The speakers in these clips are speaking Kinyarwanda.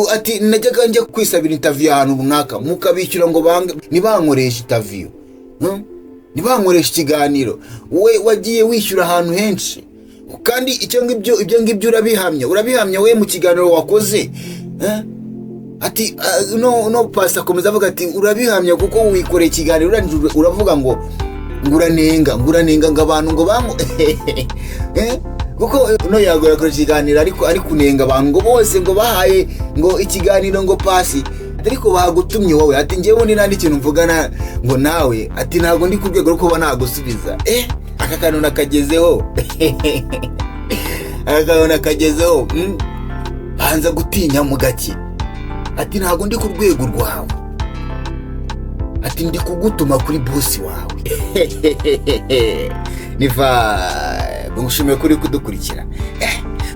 ati najyaga njya kwisabira interview ahantu runaka mukabishyura ngo bange nibankoresha interview nibankoresha ikiganiro we wagiye wishyura ahantu henshi kandi ibyo ngibyo urabihamya we mu kiganiro wakoze ati no Pasi akomeza avuga ati urabihamya kuko wikoreye ikiganiro uravuga ngo nguranenga ngo abantu ngo bamu kuko no yagora ko ikiganiro ariko kunenga abantu ngo bose ngo bahaye ngo ikiganiro ngo Pasi ariko bagutumye wowe ati ngewe ni nandi kintu mvugana ngo nawe ati ntago ndi ku rwego rwo kuba nagusubiza aka kantu nakagezeho banza gutinya mu gake ati ntago ndi ku rwego rwawe ati ndi kugutuma kuri boss wawe niva ngushimiye kuri kudukurikira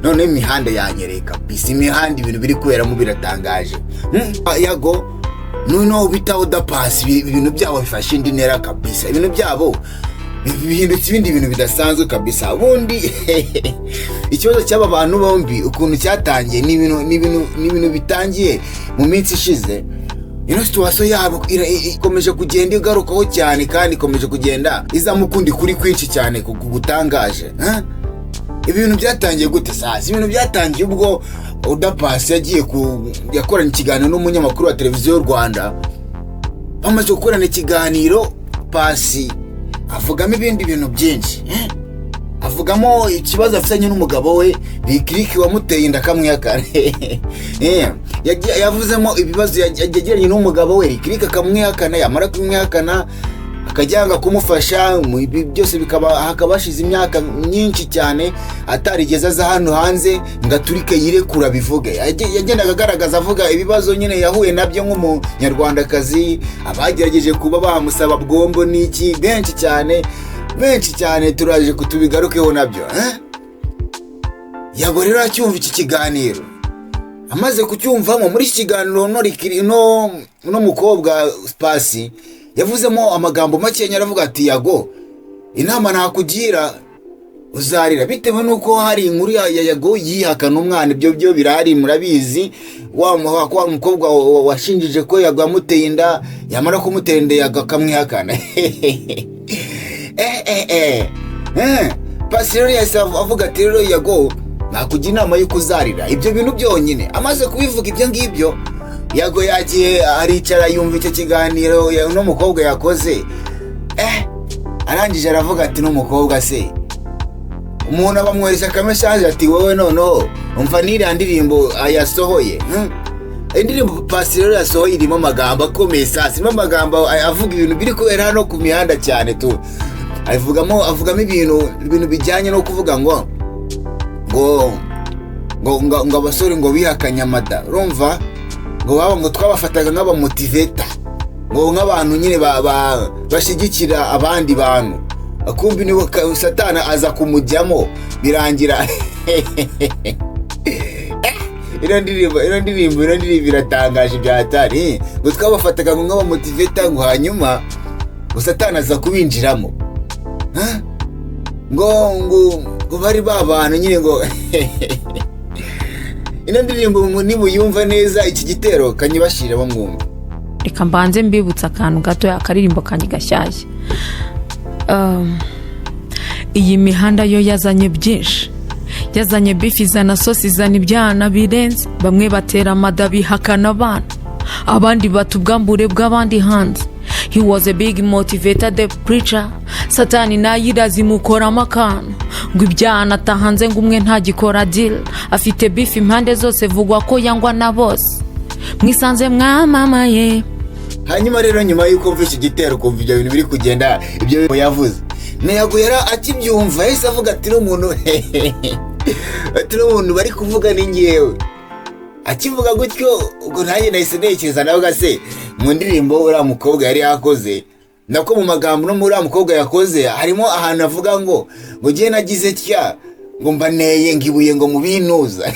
none imihanda yanyereka bisi imihanda ibintu biri kubera mu biratangaje yago no bita ODA Pasi ibintu byabo bifashe indi ntera kabisa ibintu byabo bihindutse ibindi bintu bidasanzwe kabisa ubundi ikibazo cy'aba bantu bombi ukuntu cyatangiye ni ibintu bitangiye mu minsi ishize situation yabo ikomeje kugenda igarukaho cyane kandi ikomeje kugenda izamukundi kuri kwinshi cyane kugutangaje ibintu byatangiye gute sasa ibintu byatangiye ubwo ODA Pasi yagiye yakorana ikiganiro n'umunyamakuru wa televiziyo y'u Rwanda bamaze gukorana ikiganiro Pasi avugamo ibindi bintu byinshi avugamo ikibazo afitanye n'umugabo we bikiriki wamuteye inda kamwihakane yavuzemo ibibazo yagiranye n'umugabo we bikiriki akamwihakana yamara kumwihakana akajyanga kumufasha byose hakabashize imyaka myinshi cyane atarigeze aza hano hanze ngaturike yirekura bivuge yagendaga agaragaza avuga ibibazo nyine yahuye nabyo nk'umunyarwandakazi abagerageje kuba bamusaba bwombo n'iki benshi cyane turaje kutubigarukeho nabyo yago rero acyumva iki kiganiro amaze kucyumvamo muri iki kiganiro no mukobwa Pasi yavuzemo amagambo make aravuga ati yago inama nakugira uzarira bitewe nuko hari inkuru ya yago yihakana umwana ibyo birahari murabizi wa mukobwa washinjije ko yago amuteye inda yamara kumutera inda yago akamwihakana Pasi rero avuga ati rero yago nakugira inama yo kuzarira ibyo bintu byonyine amaze kubivuga ibyo ngibyo yago yagiye aricara yumva icyo kiganiro n'umukobwa yakoze arangije aravuga ati n'umukobwa se umuntu abamwohereza akameshaje ati wowe noneho umva n'iriya ndirimbo yasohoye indirimbo Pasi rero yasohoye irimo amagambo akomeye sasa irimo amagambo avuga ibintu biri kubera hano ku mihanda cyane tu avugamo ibintu bijyanye no kuvuga ngo abasore ngo bihakanye amada urumva ngo baba ngo twabafataga nk'abamotiveta ngo nk'abantu nyine bashyigikira abandi bantu akumbi niwe Satana aza kumujyamo birangira ino ndirimbo iratangaje byatari ngo twabafataga nk'abamotiveta ngo hanyuma ngo Satana aza kubinjiramo ngo bari babana nyine ngo ino ndirimbo nimuyumva neza iki gitero kanyibashire bamwumva reka mbanze mbibutsa akantu gato akaririmbo kanyi gashyashya iyi mihanda yo yazanye byinshi yazanye bifi zana sosi zana ibyana birenze bamwe batera amada bihakana abana abandi batubwambure bw'abandi hanze he was a big motivator the preacher Satani nayirazi mukoramo akantu ngo ibyana atahanze ngo umwe ntagikora deal afite bifi impande zose vugwa ko yangwa na bose mwisanze mwamamaye hanyuma rero nyuma yuko mva iki gitero kumva ibyo bintu biri kugenda ibyo yavuze nayago yara akibyumva yese avuga ati n'umuntu bari kuvuga ni ngewe akivuga gutyo ubwo nanjye nahise ntekereza nawe se mu ndirimbo uriya mukobwa yari yakoze nako mu magambo no muri uriya mukobwa yakoze harimo ahantu avuga ngo ngiye nagize tya ngo mbaneye ngibuye ngo mubinuza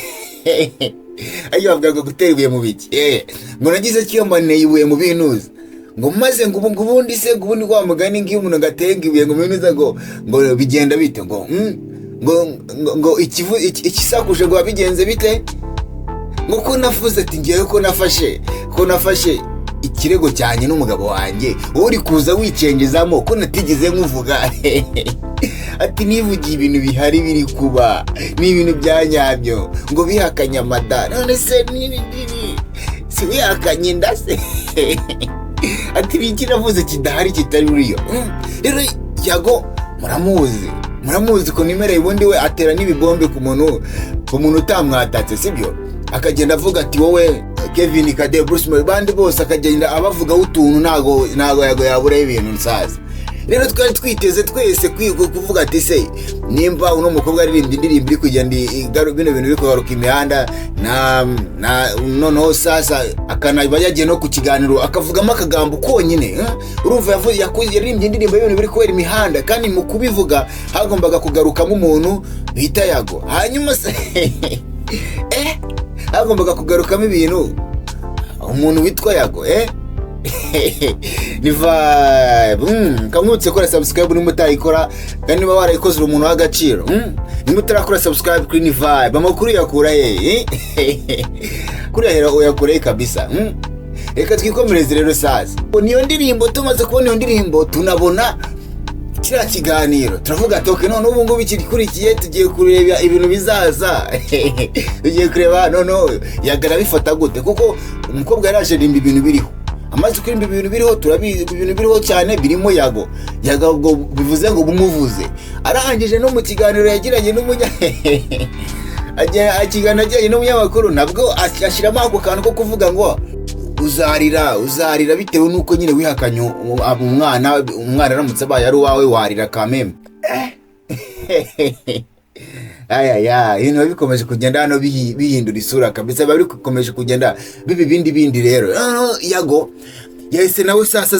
ayo bavuga ngo gutera ibuye mu biki ngo nagize tya mbaneye ibuye mu binuza ngo maze ngo ubundi se ubundi wa mugani ngiye umuntu gatenga ibuye ngo mubinuza ngo bigenda bite ngo ikisakuje ngo bigenze bite ngo ko nafuze ati ngewe ko nafashe ikirego cyanye n'umugabo wanjye uri kuza wicengezamo ko natigeze nkuvuga ati nivugiye ibintu bihari biri kuba ni ibintu byanyabyo ngo bihakanye amada none se si wihakanye ndase ati biki navuze kidahari kitari uriyo rero Yago muramuzi ko nimereye ubundi we atera n'ibibombe ku muntu utamwatatse sibyo akagenda avuga ati wowe Kevin Kade Bruce Mel bandi bose akagenda abavugaho utuntu ntago Yago yabura ibintu nsaza rero twari twiteze twese kuvuga ati se nimba uno mukobwa aririmbye indirimbo iri kugenda bino bintu biri kugaruka imihanda na noneho sasa akanaba yagiye no ku kiganiro akavugamo akagambo konyine urumva yaririmbye indirimbo y'ibintu biri kubera imihanda kandi mu kubivuga hagombaga kugarukamo umuntu bita Yago hanyuma se hagombaga kugarukamo ibintu umuntu witwa Yago ni vibe kamwutse kora subscribe ni mutayikora kandi niba warayikoze umuntu w'agaciro ni mutarakora subscribe kuri ni vibe amakuru yakura kuri yahera uyakure kabisa reka twikomereze rero sasa niyo ndirimbo tumaze kubona iyo ndirimbo tunabona kiriya kiganiro turavuga ati okay none ubu ngubu ikikurikiye tugiye kureba ibintu bizaza tugiye kureba none Yagara bifata gute kuko umukobwa yaraje rimba ibintu biriho amaze kurimba ibintu biriho turabizi ibintu biriho cyane birimo Yago bivuze ngo bumuvuze arangije no mu kiganiro yagiranye n'umunyamakuru nabwo ashyiramo ako kantu ko kuvuga ngo uzarira bitewe nuko nyine wihakanye umwana aramutse abaye ari uwawe warira kameme ibintu bikomeje kugenda hano bihindura isura kabisa bari bikomeje kugenda biba ibindi rero Yago yahise nawe sasa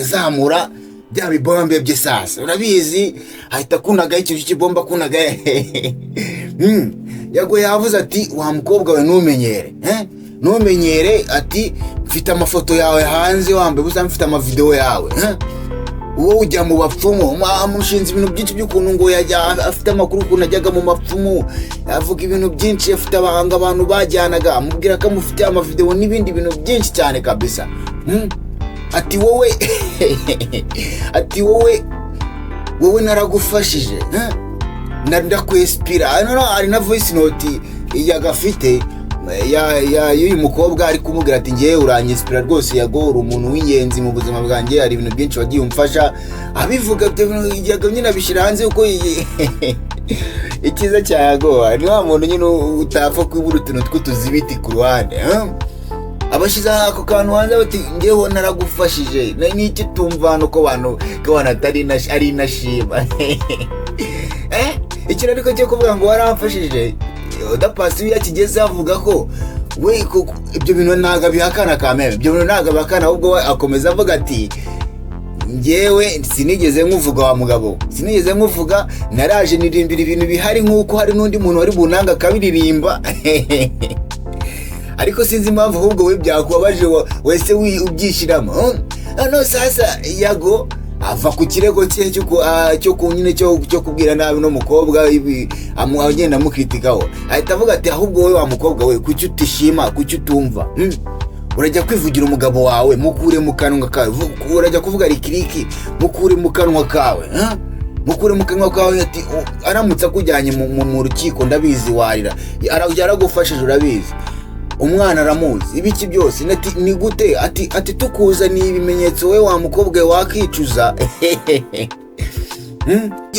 zamura bya bibombe bye sasa urabizi ahita kunaga ikintu cy'ibomba kunaga Yago yavuze ati wa mukobwa we numenyere ati mfite amafoto yawe hanze wambe buza mfite amavideo yawe uwo ujya mu bapfumu mushinze ibintu byinshi by'ukuntu ngo yajya afite amakuru ukuntu ajyaga mu bapfumu avuga ibintu byinshi afite abahanga abantu bajyanaga amubwira ko amufite amavideo n'ibindi bintu byinshi cyane kabisa ati wowe naragufashije ndakwespira ari na voice note yagafite y'uyu mukobwa ari kumubwira ati ngewe uranyespira rwose Yago uri umuntu w'ingenzi mu buzima bwanjye hari ibintu byinshi wagiye umfasha abivuga Yago nyine abishyira hanze uko ikiza cya Yago ni wa muntu nyine utapfa kwibura utuntu tw'utuzibiti ku ruhande abashyize ako kantu hanze bati ngewe naragufashije n'iki tumva hano ko abantu ari inashima ikintu ariko cyo kuvuga ngo waramfashije ODA PACCY yakigeze avuga ko we ibyo bintu ntago bihakana kameme ibyo bintu ntago bihakana ahubwo we akomeza avuga ati ngewe sinigeze nkuvuga wa mugabo sinigeze nkuvuga naraje nirimbira ibintu bihari nk'uko hari n'undi muntu wari bunanga akabiririmba ariko sinzi impamvu ahubwo we byakubabaje wese ubyishyiramo hano sasa Yago ava ku kirego cye cyo kunyine cyo kubwira nabi no mukobwa agenda amukritikaho ahita avuga ati ahubwo we wa mukobwa we kuki utishima kuki utumva urajya kwivugira umugabo wawe mukure mu kanwa kawe urajya kuvuga rikiriki mukure mu kanwa kawe ati aramutse akujyanye mu rukiko ndabizi warira yaragufashije urabizi umwana aramuzi ibiki byose ni gute ati tukuzaniye ibimenyetso we wa mukobwa wakicuza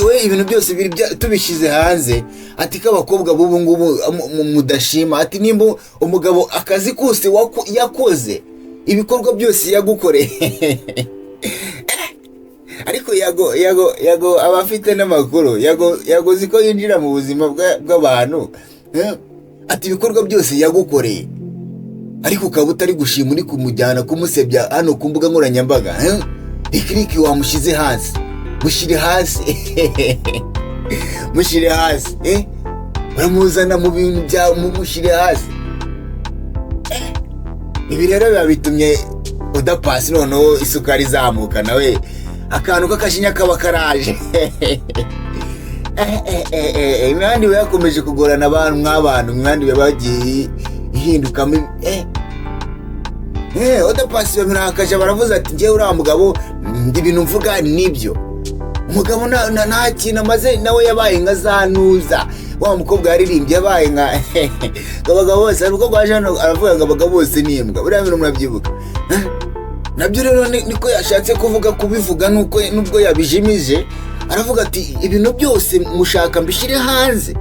we ibintu byose tubishyize hanze ati ko abakobwa b'ubu ngubu mudashima ati nimba umugabo akazi kose yakoze ibikorwa byose yagukoreye ariko Yago aba afite n'amakuru Yago ziko yinjira mu buzima bw'abantu ati ibikorwa byose yagukoreye ariko ukaba utari gushima uri kumujyana kumusebya hano ku mbuga nkoranyambaga ikiriki wamushyize hasi mushyire hasi uramuzana mu bintu byawe mushyire hasi ibi rero biba bitumye ODA PACCY noneho isukari izamuka nawe akantu k'akashinya kaba karaje imihanda iba yakomeje kugorana abantu nk'abantu imihanda iba bagiye ihindukamo ODA Paccy bamurakaje baravuze ati njyewe uriya mugabo ibintu mvuga nibyo. Umugabo nta kintu amaze nawe yabaye nka zanuza wa mukobwa yaririmbye yabaye nka abagabo bose ariko gwaje aravuga ngo abagabo bose ni imbwa buriya bintu murabyibuka. Nabyo rero niko yashatse kuvuga kubivuga nuko nubwo yabijimije aravuga ati ibintu byose mushaka mbishire hanze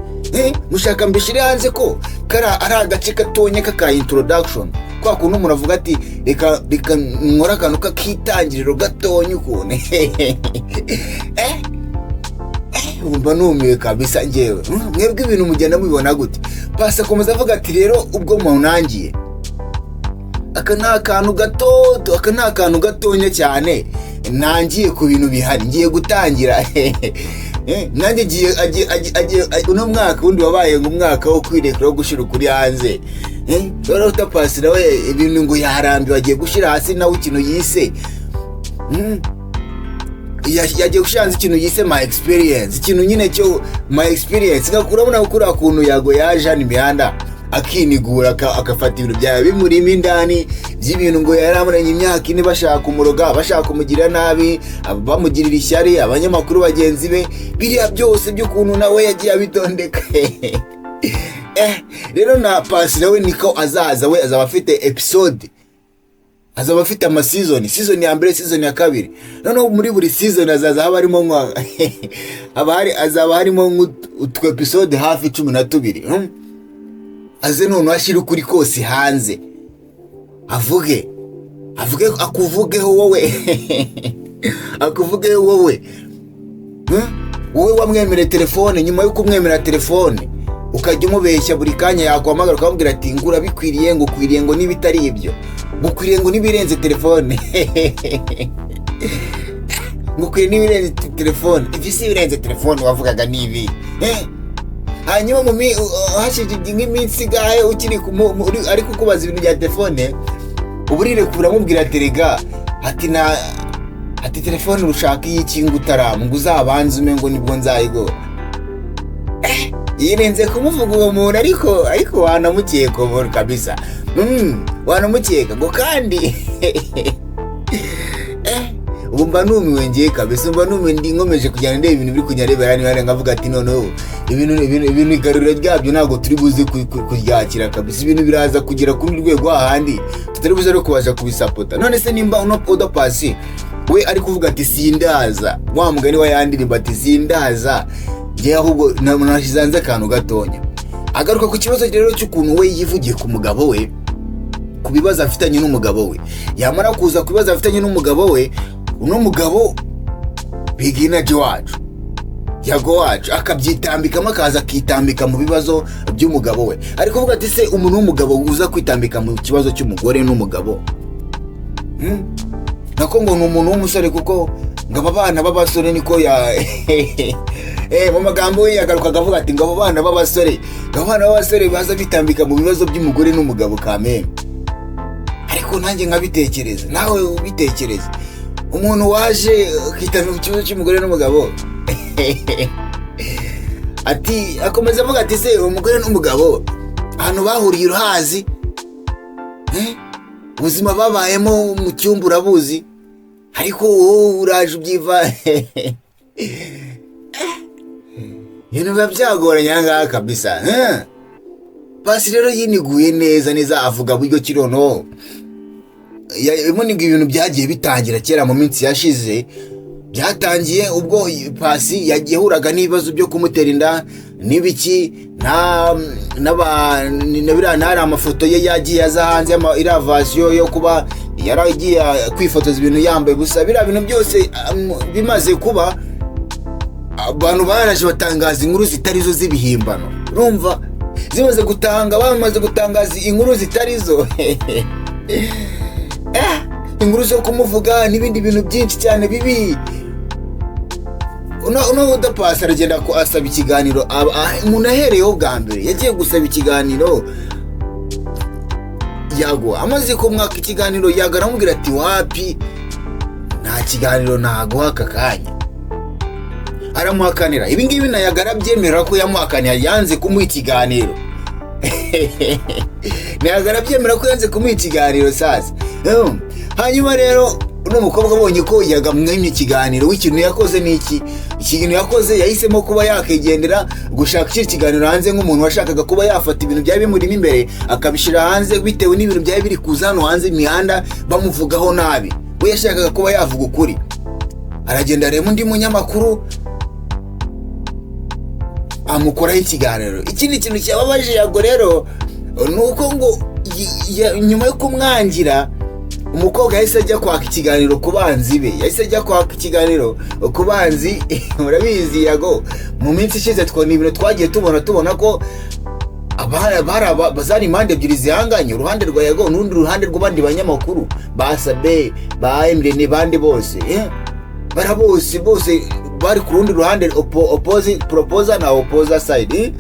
mushaka mbishire hanze ko kara ari agace gatonye kaka introduction kwa kuntu umuntu avuga ati reka nkora akantu kakitangiriro gatonye ukuntu umva numiwe kabisa njyewe. Mwebwe ibintu mugenda mubibona gute? Paccy akomeza avuga ati rero ubwo munangiye aka ni akantu gatonya cyane nangiye ku bintu bihari ngiye gutangira nanjye agiye uno mwaka wundi wabaye ngo umwaka wo kwirekura wo gushyira ukuri hanze. Rero ODA Paccy nawe ibintu ngo yarambiwe agiye gushyira hasi nawe ikintu yise yagiye gushanza ikintu yise my experience, ikintu nyine cyo my experience. Urabona ko uriya kuntu yago yaje hano imihanda akinigura akafata ibintu byawe bimurimo indani by'ibintu ngo yaramuranye imyaka ine bashaka umuroga bashaka kumugira nabi bamugirira ishyari abanyamakuru bagenzi be biriya byose by'ukuntu nawe yagiye abitondeka. Rero na Paccy nawe niko azaza we azaba afite episode azaba afite season ya mbere season ya kabiri. Noneho muri buri season azaza haba harimo azaba harimo utwo episode hafi 12 aze none ashira ukuri kose hanze avuge akuvugeho wowe akuvugeho wowe wamwemera telefone nyuma yo kumwemera telefone ukajya umubeshya buri kanya yakwamagara ukamubwira ati ngura bikwiriye ngo ukwiriye ngo nibitari ibyo gukwiriye ngo nibirenze telefone ngukwiriye nibirenze telefone ibyo si birenze telefone wavugaga nibi hanyuma hashije nk'iminsi gahe ukiri ariko kubaza ibintu bya telefone uburire kuramubwira terega ati telefone urushaka iyikinga utaramu ngo uzabanze ume ngo nibwo nzayigo yirenze kumuvuga uwo muntu ariko wanamukeka umuntu kabisa wanamukeka ngo kandi ubu mba numiwe ngiye kabisa mba numiwe ndi nkomeje kujyana ndeba ibintu biri kunyarebera hano ngavuga ati noneho ibintu igaruriro ryabyo ntabwo turi buze kuryakira kabisa ibintu biraza kugera kuri rwego ahandi tutari buze no kubasha kubisapota. None se nimba ODA Paccy we ari kuvuga ati sindaza wa mugani wa yandirimba ati sindaza ngiye ahubwo nashize akantu gatonya agaruka ku kibazo rero cy'ukuntu we yivugiye ku mugabo we ku bibazo afitanye n'umugabo we yamara kuza ku bibazo afitanye n'umugabo we uno mugabo bigina wacu yago wacu akabyitambikamo akaza akitambika mu bibazo by'umugabo we ariko kuvuga ati se umuntu w'umugabo uza kwitambika mu kibazo cy'umugore n'umugabo nako ngo ni umuntu w'umusore kuko ngo aba bana b'abasore niko mu magambo ye yagaruka akavuga ati ngo abo bana b'abasore baza bitambika mu bibazo by'umugore n'umugabo kameme. Ariko nanjye nkabitekereza nawe ubitekereza umuntu waje kwitambika mu kibazo cy'umugore n'umugabo ati akomeza avuga ati se umugore n'umugabo ahantu bahuriye uruhazi ubuzima babayemo mu cyumba urabuzi ariko wowe uraje ubyiva ibintu biba byagoranye ahangaha kabisa. Paccy rero yiniguye neza avuga buryo kirono yamuniga ibintu byagiye bitangira kera mu minsi yashize byatangiye ubwo Paccy yagiye huraga n'ibibazo byo kumutera inda n'ibiki n'ari amafoto ye yagiye aza hanze iravasiyo yo kuba yaragiye kwifotoza ibintu yambaye gusa biriya bintu byose bimaze kuba abantu baraje batangaza inkuru zitari zo z'ibihimbano urumva bamaze gutangaza inkuru zitari zo inkuru zo kumuvuga n'ibindi bintu byinshi cyane bibi. ODA Paccy aragenda ko asaba ikiganiro umuntu ahereyeho bwa mbere yagiye gusaba ikiganiro yago amaze kumwaka ikiganiro yago aramubwira ati wapi nta kiganiro naguha aka kanya aramuhakanira ibingibi na yago arabyemera ko yamuhakanira yanze kumuha ikiganiro ntabwo arabyemera ko yanze kumuha ikiganiro sasa. Hanyuma rero uno mukobwa abonye ko yagamwemye ikiganiro w'ikintu yakoze n'iki. Ikintu yakoze yahisemo kuba yakigendera gushaka ikiganiro hanze nk'umuntu washakaga kuba yafata ibintu byari bimurimo imbere akabishira hanze bitewe n'ibintu byari biri kuza hano hanze imihanda bamuvugaho nabi. We yashakaga kuba yavuga ukuri. Aragenda rero undi munyamakuru amukoraho ikiganiro. Ikindi kintu cyababaje Yago rero nuko ngo nyuma yo kumwangira umukobwa yahise ajya kwaka ikiganiro ku banzi be. Yahise ajya kwaka ikiganiro ku banzi. Murabizi Yago mu minsi ishize twone ibintu twagiye tubona ko bazari impande ebyiri zihanganye, uruhande rwa Yago n'urundi ruhande rw'abandi banyamakuru basabe ba Emre n'abandi bose. Bara bose bari ku rundi ruhande opposite proposal na opposite side.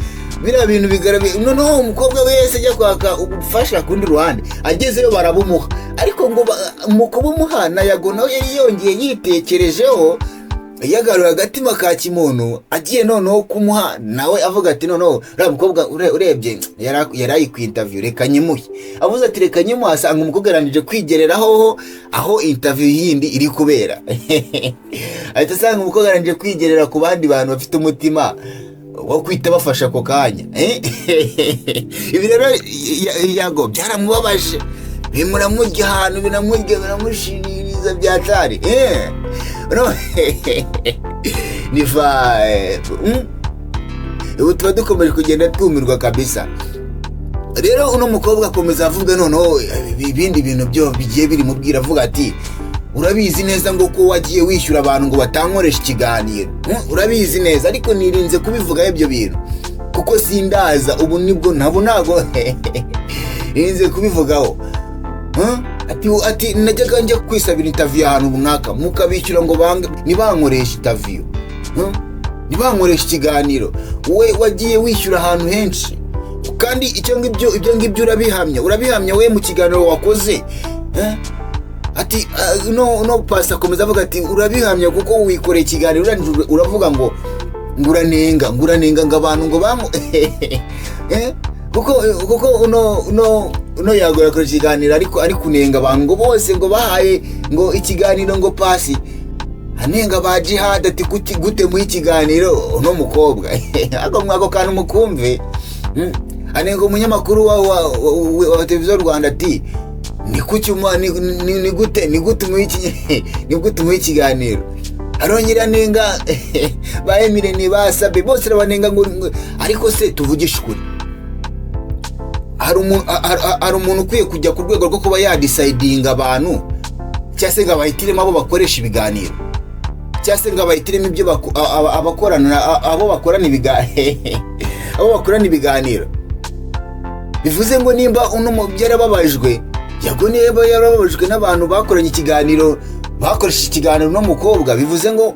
Bira bintu bigaragaye noneho umukobwa wese ajya kwaka ubufasha ku rundi ruhande, agezeyo barabumuha. Ariko ngo mu kubumuha na Yago nawe yari yongeye yitekerejeho, yagarura agatima ka kimuntu agiye noneho kumuha. Nawe avuga ati noneho uriya mukobwa urebye yarayi ku interview, reka nyimuhe. Avuze ati reka nyimuhe, asanga umukobwa yaranije kwigereraho aho interview yindi iri kubera. Ahita asanga umukobwa yaranije kwigerera ku bandi bantu bafite umutima wo kwita bafasha ako kanya. Ibi rero Yago byaramubabaje, bimuramurya ahantu, binamushiririza byatari. Niba ubu tuba dukomeje kugenda twumirwa kabisa. Rero uno mukobwa akomeza avuga noneho ibindi bintu byo bigiye biri mubwira, avuga ati urabizi neza ngo ko wagiye wishyura abantu ngo batankoresha ikiganiro. Urabizi neza, ariko nirinze kubivuga ibyo bintu kuko sindaza ubu nibwo nabo nago nirinze kubivugaho. Ati najyaga njya kwisabira interview ahantu runaka mukabishyura ngo nibankoresha interview, nibankoresha ikiganiro. We wagiye wishyura ahantu henshi kandi ibyo ngibyo urabihamya we mu kiganiro wakoze. Ati no pasta akomeza avuga ati urabihamya kuko wikoreye ikiganiro uravuga ngo nguranenga ngo abantu ngo bamu kuko uno Yago yakora ikiganiro ariko ari kunenga abantu ngo bose ngo bahaye ngo ikiganiro ngo PACCY, anenga ba jihad. Ati gute mu ikiganiro uno mukobwa ako kantu mukumve. Anenga umunyamakuru wa televiziyo Rwanda ati ni gute mu ikiganiro. Arongera anenga ba Emre n'Ashize bose rabanenga ngo ariko se tuvugisha ukuri, hari umuntu ukwiye kujya ku rwego rwo kuba yadicidinga abantu, cyangwa se ngo abahitiremo abo bakoresha ibiganiro, cyangwa se ngo abahitiremo ibyo abo bakorana ibiganiro. Bivuze ngo nimba uno byarababajwe Yago, niba yarababajwe n'abantu bakoranye ikiganiro bakoresha ikiganiro no mukobwa, bivuze ngo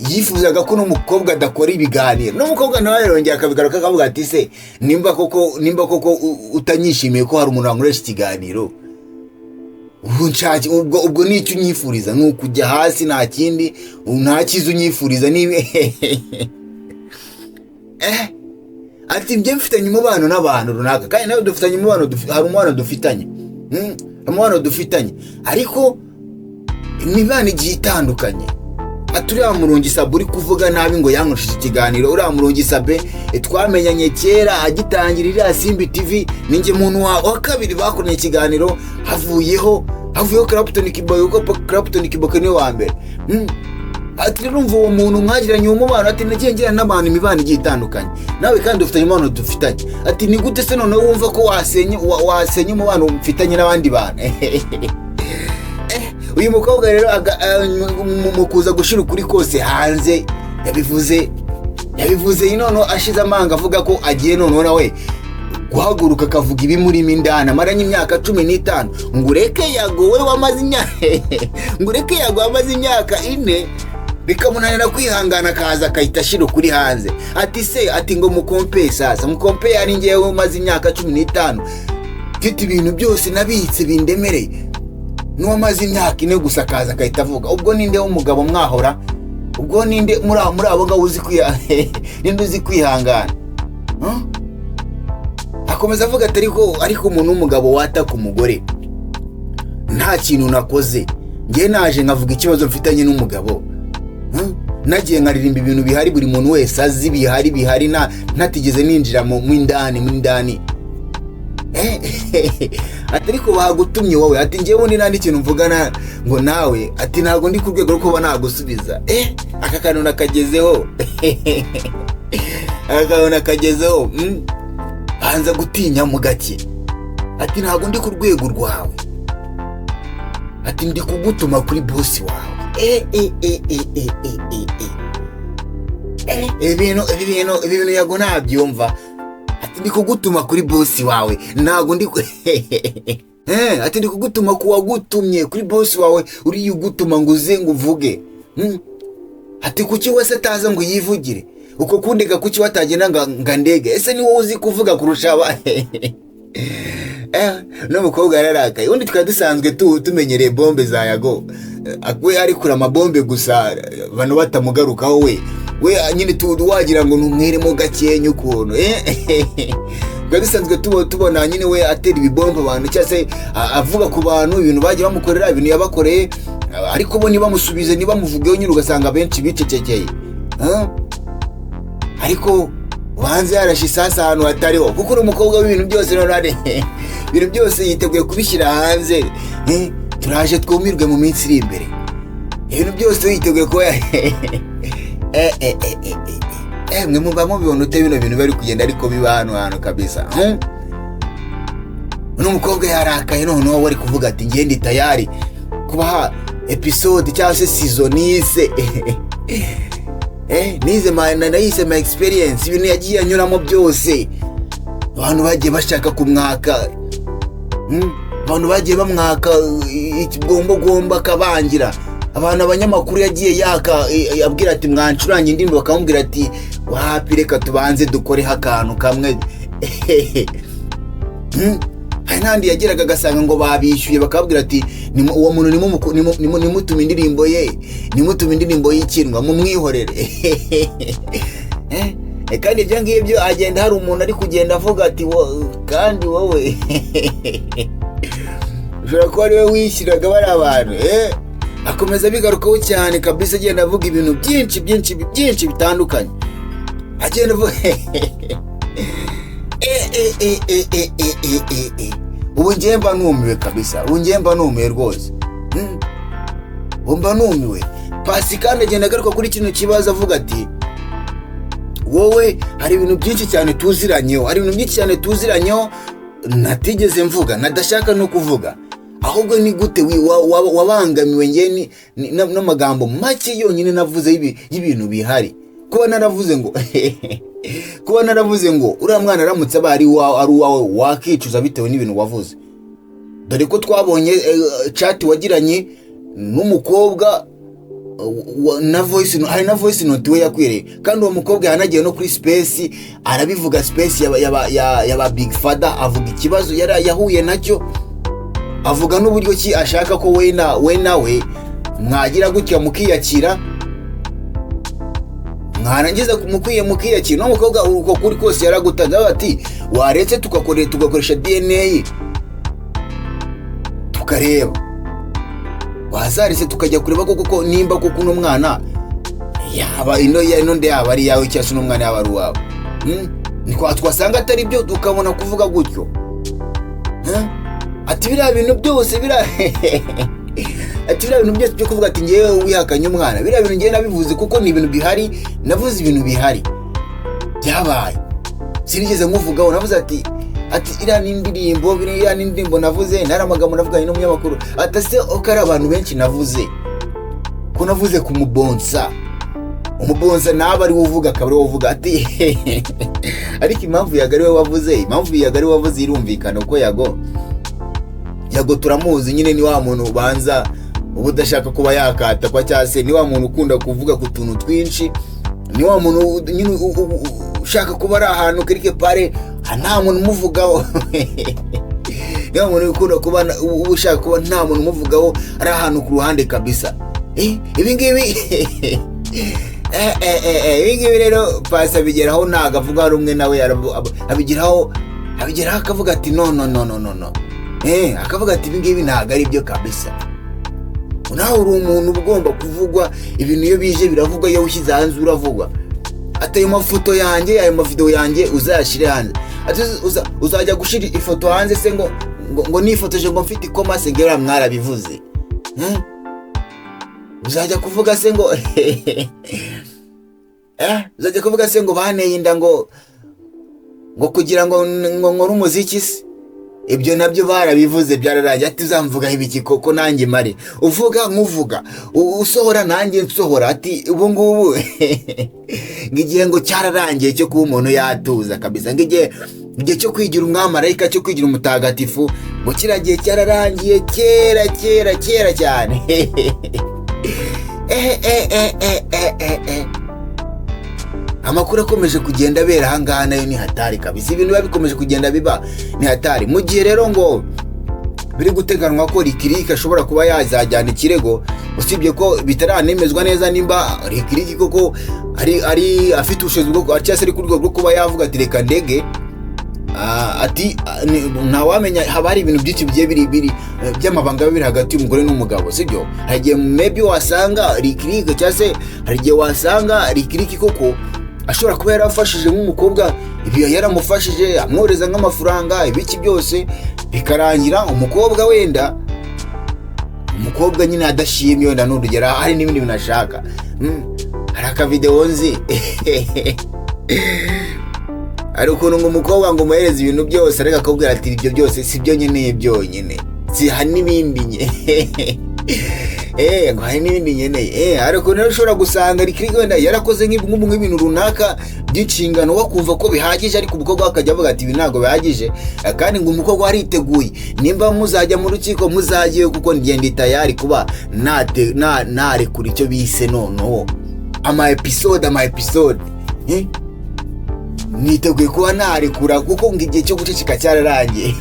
yifuzaga ko n'umukobwa adakora ibiganiro. N'umukobwa nawe yarongera akabigaruka akavuga ati se nimba koko utanyishimiye ko hari umuntu wankoresha ikiganiro, ubwo nicyo unyifuriza ni ukujya hasi, nta kindi, nta kiza unyifuriza nibe. Ati njye mfitanye umubano n'abantu runaka kandi nawe dufitanye umubano, hari umubano dufitanye ariko imibano igiye itandukanye. Uriya Murungi Sabe uri kuvuga nabi ngo yankoresheje ikiganiro, uriya Murungi Sabe twamenyanye kera agitangira iriya Simbi TV, ninjye muntu wa kabiri bakoranye ikiganiro, havuyeho Clapton Kiboy, uko Clapton Kiboy ni wa mbere. Ati urumva uwo muntu mwagiranye umubano, ati nagiye ngira n'abantu imibano igiye itandukanye nawe kandi dufitanye umubano dufitanye. Ati ni gute se none wumva ko wasenye umubano mfitanye n'abandi bantu? Uyu mukobwa rero mu kuza gushira ukuri kose hanze yabivuze noneho ashize amanga avuga ko agiye noneho nawe guhaguruka akavuga ibimurimo indana. Amaranye imyaka 15 ngo ureke Yago we wamaze imyaka 4 bikamunanira kwihangana akaza akahita ashira ukuri hanze. Ati ngo mukompe sasa, mukompe ari ngewe umaze imyaka 15 mfite ibintu byose nabitse bindemereye, n'uwamaze imyaka 4 gusa akaza akahita avuga. Ubwo ninde w'umugabo mwahora? Ubwo ninde muri abo ngabo uzi kwihangana? akomeza avuga ati ariko umuntu w'umugabo wataka umugore nta kintu nakoze, ngiye naje nkavuga ikibazo mfitanye n'umugabo, nagiye nkaririmba ibintu bihari buri muntu wese azi bihari ntatigeze ninjira mu indani ati ariko bagutumye wowe, ati ngewe ubundi nta n'ikintu mvugana ngo nawe, ati ntabwo ndi ku rwego rwo kuba nagusubiza. Aka kantu nakagezeho banza gutinya mu gake, ati ntabwo ndi ku rwego rwawe, ati ndi kugutuma kuri bosi wawe. Ibintu yago ntabyumva, ati ndi kugutuma kuri bosi wawe, ntabwo ndi ati ndi kugutuma ku wagutumye kuri bosi wawe, uriya ugutuma ngo uze ngo uvuge. Ati kuki wese ataza ngo yivugire, uko kundega kuki watagenda nga ndege, ese ni wowe uzi kuvuga kurusha abandi? N'umukobwa yararakaye, undi twari dusanzwe tumenyereye bombe za yago, we ari kura amabombe gusa abantu batamugarukaho, we nyine wagira ngo numweremo gakenya ukuntu. Twari dusanzwe tubona nyine we atera ibibombe abantu, cyangwa se avuga ku bantu ibintu bagiye bamukorera, ibintu yabakoreye, ariko bo nibamusubize nibamuvugeho nyine ugasanga benshi bicecekeye. Ariko ubanze yarashe isasa ahantu hatariho, kuko uri umukobwa w'ibintu byose none ibintu byose yiteguye kubishyira hanze. Turaje twumirwe mu minsi iri imbere, ibintu byose yiteguye kuba mwe muba mubibona ute bino bintu bari kugenda ariko biba hano kabisa. N'umukobwa yarakaye noneho wari kuvuga ati ngiye ndi tayari kubaha episode cyangwa se season ise nize nayise my experience, ibintu yagiye anyuramo byose, abantu bagiye bashaka kumwaka, abantu bagiye bamwaka ikigomba akabangira, abantu abanyamakuru yagiye yaka abwira ati mwancuranye indirimbo, bakamubwira ati wapi reka tubanze dukoreho akantu kamwe. Hari n'andi yageraga agasanga ngo babishyuye, bakabwira ati uwo muntu nimutume indirimbo ye, nimutume indirimbo y'ikinwa mumwihorere. Kandi ibyo ngibyo agenda hari umuntu ari kugenda avuga ati kandi wowe ushobora kuba ari we wishyiraga bari abantu. Akomeza bigarukaho cyane kabisa, agenda avuga ibintu byinshi bitandukanye, agenda avuga ubu ngiye mba numiwe kabisa, ubu ngiye mba numiwe rwose, mba numiwe. PACCY kandi agenda agaruka kuri kino kibazo avuga ati wowe hari ibintu byinshi cyane tuziranyeho, natigeze mvuga, nadashaka no kuvuga, ahubwo ni gute wabangamiwe ngiye n'amagambo make yonyine navuze y'ibintu bihari. Kuba naravuze ngo uriya mwana aramutse aba ari uwawe wakicuza bitewe n'ibintu wavuze, dore ko twabonye chat wagiranye n'umukobwa hari na voice note we yakwiriye, kandi uwo mukobwa yanagiye no kuri space arabivuga, space yaba Big Father, avuga ikibazo yahuye nacyo, avuga n'uburyo ki ashaka ko we nawe mwagira gutya mukiyakira, mwarangiza mukiyakira. N'umukobwa uko kuri kose yaragutanze ati waretse tugakoresha DNA tukareba, wazaretse tukajya kureba koko nimba koko uno mwana yaba ino yaba ari yawe cyangwa se uno mwana yaba ari uwawe. Twasanga atari byo tukabona kuvuga gutyo. Ati biriya bintu byose byo kuvuga ati ngewe wihakanye umwana, biriya bintu ngewe nabivuze kuko ni ibintu bihari, navuze ibintu bihari byabaye, sinigeze nkuvugaho. Navuze ati iriya n'indirimbo navuze, nari amagambo navuganye n'umunyamakuru, atase uko ari abantu benshi navuze ko navuze ku mubonsa, umubonsa naba ari uvuga akaba ari uvuga ati ariko impamvu yaga ari we wavuze, irumvikana uko yago turamuzi nyine, ni wa muntu ubanza uba udashaka kuba yakatakwa, cyangwa se ni wa muntu ukunda kuvuga ku tuntu twinshi, ni wa muntu nyine ushaka kuba ari ahantu quelque part nta muntu umuvugaho. Ni wa muntu ukunda kuba ushaka kuba nta muntu umuvugaho, ari ahantu ku ruhande kabisa. Ibi ngibi rero PACCY abigeraho ntago avuga rumwe nawe, abigeraho abigeraho akavuga ati no akavuga ati ibingibi ntabwo ari byo kabisa. Nawe uri umuntu ugomba kuvugwa, ibintu iyo bije biravugwa, iyo ushyize hanze uravugwa. Ati ayo mafoto yanjye, ayo mavideo yanjye uzayashyire hanze. Ati uzajya gushira ifoto hanze se ngo nifotoje ngo mfite ikomase ngera mwarabivuze. Uzajya kuvuga se ngo uzajya kuvuga se ngo baneye inda ngo kugira ngo nkore umuziki se. Ibyo nabyo barabivuze byararangiye. Ati uzamvugaho ibiki koko nanjye mare, uvuga nkuvuga, usohora nanjye nsohora. Ati ubu ngubu ngigiye ngo cyararangiye cyo kuba umuntu yatuza kabisa, ngigiye cyo kwigira umwamarayika, cyo kwigira umutagatifu, ngo kiragiye cyararangiye kera cyane. Amakuru akomeje kugenda abera ahangaha nayo ni hatari kabisa. Ibintu biba bikomeje kugenda biba ni hatari. Mu gihe rero ngo biri guteganwa ko Rikiriki ashobora kuba yazajyana ikirego, usibye ko bitaranemezwa neza nimba Rikiriki koko ari afite ubushobozi bwo cyangwa se ari ku rwego rwo kuba yavuga ati reka ndege. Ati ntawamenya, haba hari ibintu byinshi bigiye biri by'amabanga biri hagati y'umugore n'umugabo, sibyo? Hagiye maybe wasanga Rikiriki cyangwa se hagiye wasanga Rikiriki koko ashobora kuba yarafashije nk'umukobwa, ibi yaramufashije amworeza nk'amafaranga, ibiki byose bikarangira umukobwa wenda umukobwa nyine adashimye, wenda n'urugero hari n'ibindi binashaka. Hari akavideo nzi ari ukuntu ngo umukobwa ngo umuhereze ibintu byose, ariko akabwira ati ibyo byose si byo nkeneye byonyine, si hari n'ibindi ngo hari n'ibindi nkeneye. Ariko rero ushobora gusanga Rikiriki wenda yarakoze nk'ibintu runaka by'inshingano wakumva ko bihagije, ariko umukobwa akajya avuga ati ibi ntabwo bihagije, kandi ngo umukobwa wariteguye, nimba muzajya mu rukiko muzagiye kuko ngenda tayari kuba narekura icyo bise noneho ama episode niteguye kuba narekura kuko ngo igihe cyo guceceka cyararangiye.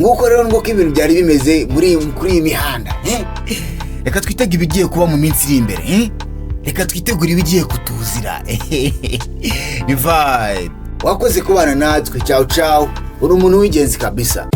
Nguko rero nguko ibintu byari bimeze kuri iyi mihanda. Reka twitege ibigiye kuba mu minsi iri imbere. Reka twitegure ibigiye kutuzira. Wakoze kubana natwe. Ciao uri umuntu w'ingenzi kabisa.